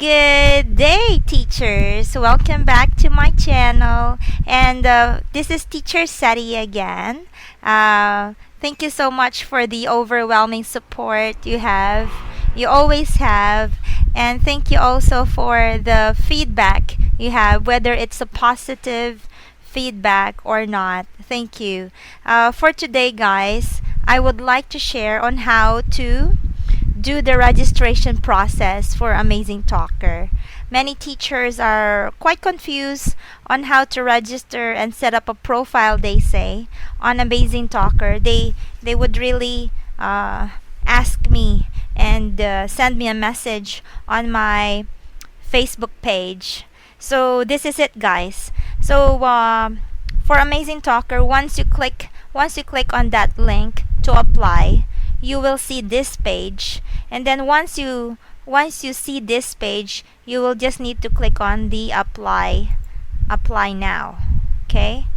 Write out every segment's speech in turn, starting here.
Good day, teachers. Welcome back to my channel. And this is Teacher Seti again. Thank you so much for the overwhelming support you always have. And thank you also for the feedback you have, whether it's a positive feedback or not. Thank you. For today, guys, I would like to share on how to do the registration process for AmazingTalker. Many teachers are quite confused on how to register and set up a profile, they say, on AmazingTalker. They would really ask me and send me a message on my Facebook page. So this is it, guys. So for AmazingTalker, once you click on that link to apply, you will see this page, and then once you see this page, you will just need to click on the apply now. Okay,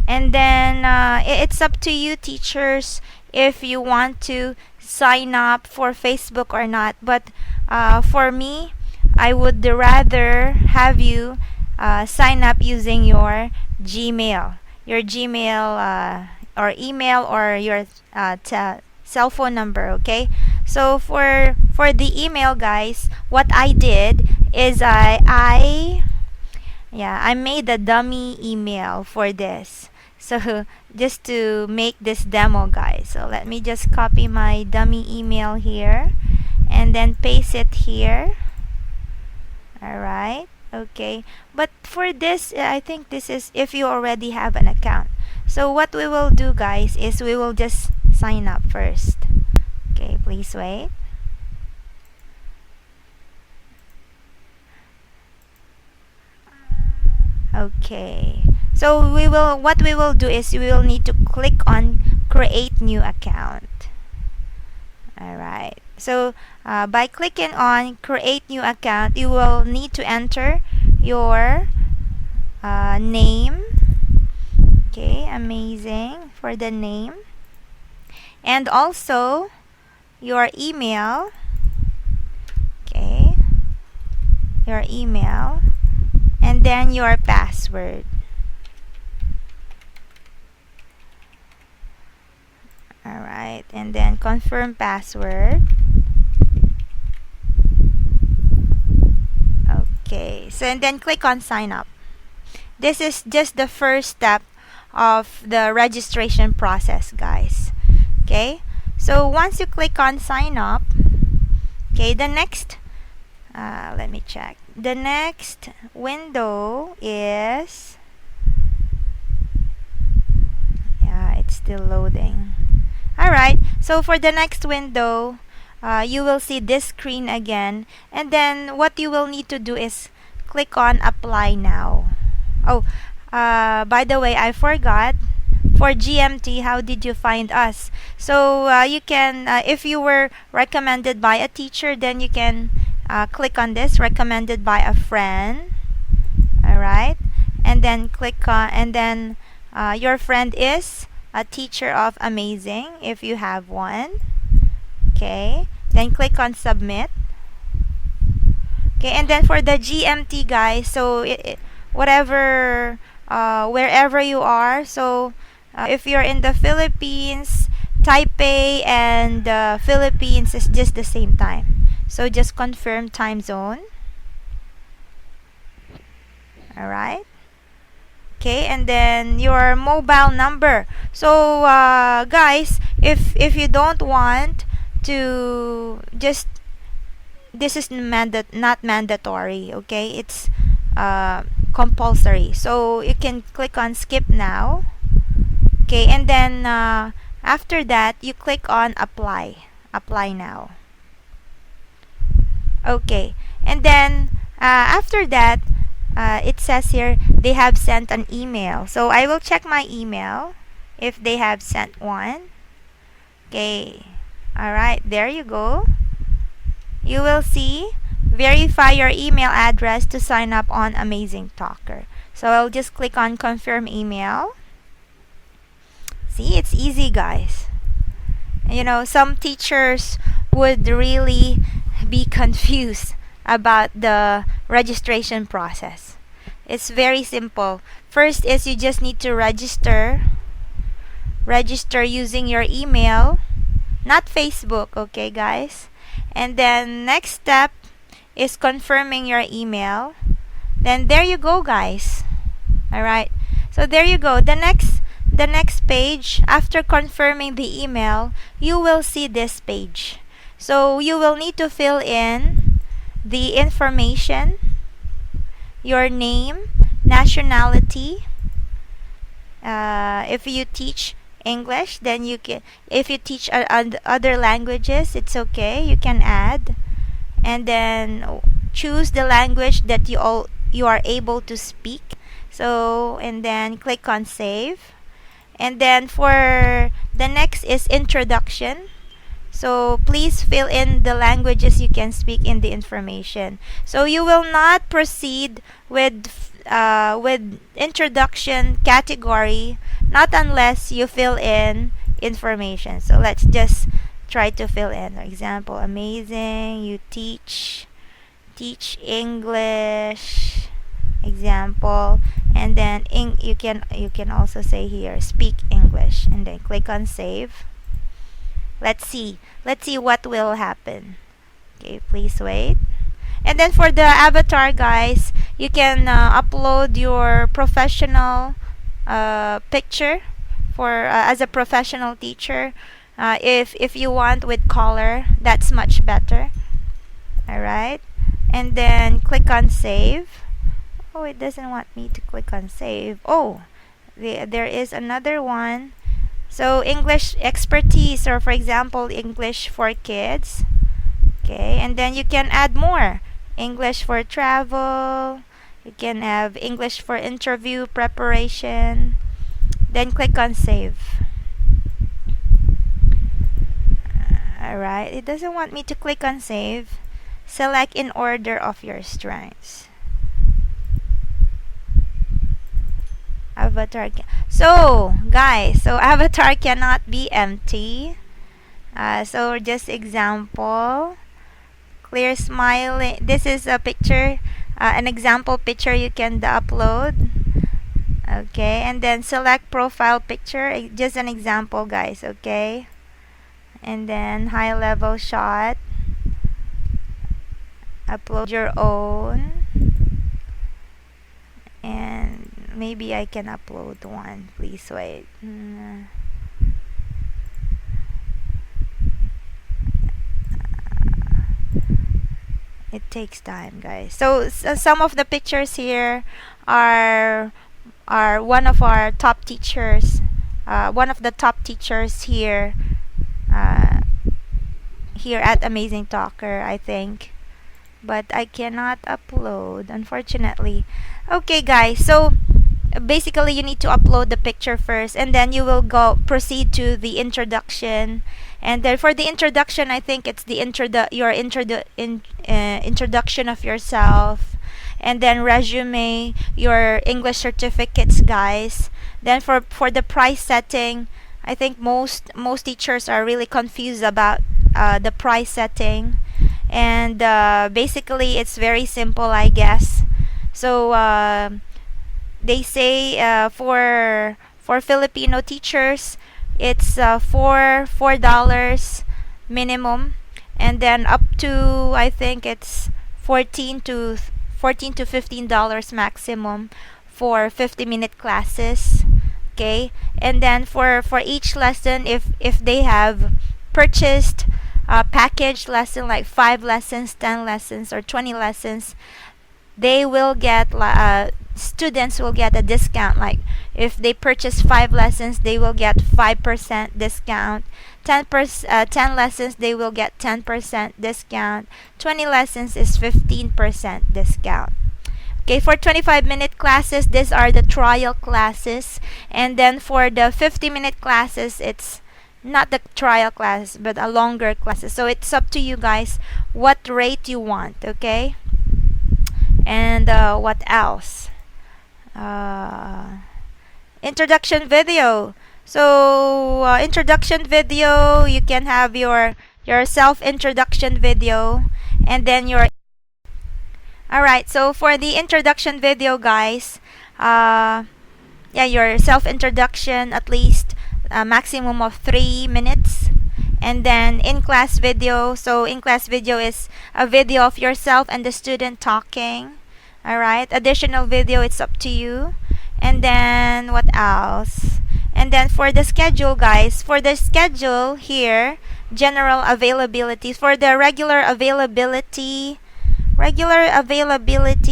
and then it's up to you, teachers, if you want to sign up for Facebook or not. But for me, I would rather have you sign up using your Gmail, or email, or your cell phone number. Okay, so for the email, guys, what I did is I made a dummy email for this, so just to make this demo, guys. So let me just copy my dummy email here and then paste it here. Alright, okay, but for this, I think this is if you already have an account. So what we will do, guys, is we will just sign up first. Okay, please wait. Okay, so what we will do is we will need to click on create new account. Alright, so by clicking on create new account, you will need to enter your name. Okay, amazing, for the name, and also your email. Okay, your email, and then your password. Alright, and then confirm password. Okay, so and then click on sign up. This is just the first step of the registration process, guys. Okay, so once you click on sign up, okay, the next let me check. The next window is, yeah, it's still loading. Alright, so for the next window, you will see this screen again, and then what you will need to do is click on apply now. Oh, by the way, I forgot, for GMT, how did you find us? So you can, if you were recommended by a teacher, then you can click on this, recommended by a friend. Alright, and then click on, and then your friend is a teacher of Amazing, if you have one. Okay, then click on submit. Okay, and then for the GMT, guys, so whatever wherever you are, so if you're in the Philippines, Taipei and Philippines is just the same time, so just confirm time zone. Alright, okay, and then your mobile number. So guys, if you don't want to, just, this is not mandatory. Okay, it's compulsory, so you can click on skip now. Okay, and then after that, you click on apply now. Okay, and then after that, it says here they have sent an email, so I will check my email if they have sent one. Okay, alright, there you go. You will see verify your email address to sign up on AmazingTalker. So I'll just click on confirm email. See, it's easy, guys. You know, some teachers would really be confused about the registration process. It's very simple. First is you just need to register using your email, not Facebook, okay guys? And then next step is confirming your email. Then there you go, guys. All right. So there you go. The next page, after confirming the email, you will see this page. So you will need to fill in the information, your name, nationality. If you teach English, then you can. If you teach other languages, it's okay. You can add, and then choose the language that you are able to speak. So, and then click on save. And then for the next is introduction. So please fill in the languages you can speak in the information. So you will not proceed with introduction category, not unless you fill in information. So let's just try to fill in. For example, amazing. You teach English. Example, and then you can also say here speak English, and then click on save. Let's see what will happen. Okay, please wait. And then for the avatar, guys, you can upload your professional picture for as a professional teacher. If you want with color, that's much better. All right, and then click on save. Oh, it doesn't want me to click on save. Oh, there is another one. So English expertise, or for example, English for kids. Okay, and then you can add more. English for travel. You can have English for interview preparation. Then click on save. Alright, it doesn't want me to click on save. Select in order of your strengths. Avatar. So, guys, avatar cannot be empty. So, just example. Clear smile. This is a picture, an example picture you can upload. Okay, and then select profile picture. Just an example, guys. Okay, and then high level shot. Upload your own. And maybe I can upload one. Please wait. It takes time, guys. So some of the pictures here are one of our top teachers. One of the top teachers here. Here at AmazingTalker, I think. But I cannot upload, unfortunately. Okay, guys. So basically you need to upload the picture first, and then you will proceed to the introduction. And then for the introduction, I think it's the introduction of yourself, and then resume, your English certificates, guys. Then for the price setting, I think most teachers are really confused about the price setting, and basically it's very simple, I guess. So they say for Filipino teachers, it's $4 minimum, and then up to, I think it's $14 to $15 maximum for 50-minute classes. Okay, and then for each lesson, if they have purchased a package lesson like 5 lessons, 10 lessons, or 20 lessons, they will get students will get a discount. Like if they purchase 5 lessons, they will get 5% discount. 10 lessons, they will get 10% discount. 20 lessons is 15% discount. Okay, for 25-minute classes, these are the trial classes. And then for the 50-minute classes, it's not the trial class, but a longer classes. So it's up to you guys what rate you want, okay? And what else? Introduction video. So introduction video, you can have your self introduction video, and then your Alright, so for the introduction video, guys, yeah, your self-introduction, at least a maximum of 3 minutes. And then in-class video, so in-class video is a video of yourself and the student talking. Alright, additional video, it's up to you. And then what else? And then for the schedule, guys, for the schedule here, general availability. For the regular availability,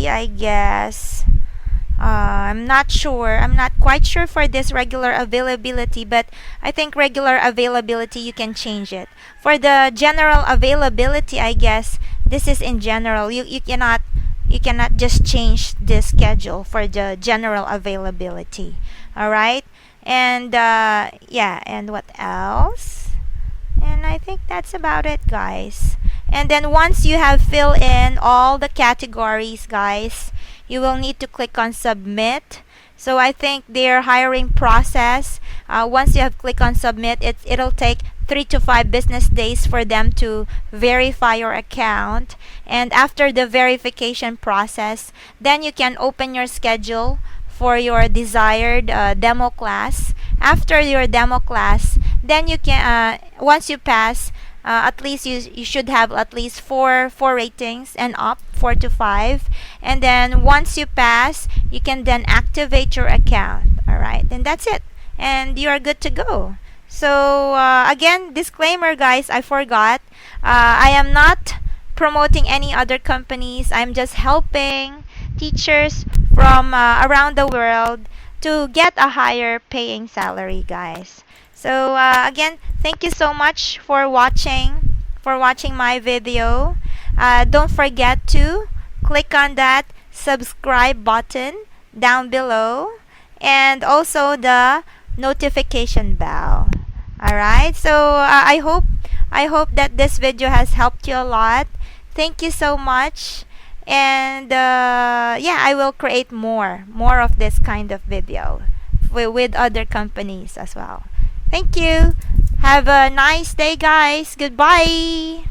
I guess. I'm not sure. I'm not quite sure for this regular availability, but I think regular availability you can change it. For the general availability, I guess this is in general. You cannot just change the schedule for the general availability. All right? And yeah, and what else? And I think that's about it, guys. And then once you have filled in all the categories, guys, you will need to click on submit. So I think their hiring process, once you have clicked on submit, it'll take 3 to 5 business days for them to verify your account. And after the verification process, then you can open your schedule for your desired demo class. After your demo class, then you can, once you pass, at least you should have at least four ratings and up, 4 to 5. And then once you pass, you can then activate your account. All right, and that's it, and you are good to go. So again, disclaimer, guys, I forgot, I am not promoting any other companies. I'm just helping teachers from around the world to get a higher paying salary, guys. So again, thank you so much for watching my video. Don't forget to click on that subscribe button down below, and also the notification bell. Alright, so I hope that this video has helped you a lot. Thank you so much. And yeah, I will create more of this kind of video with other companies as well. Thank you. Have a nice day, guys. Goodbye.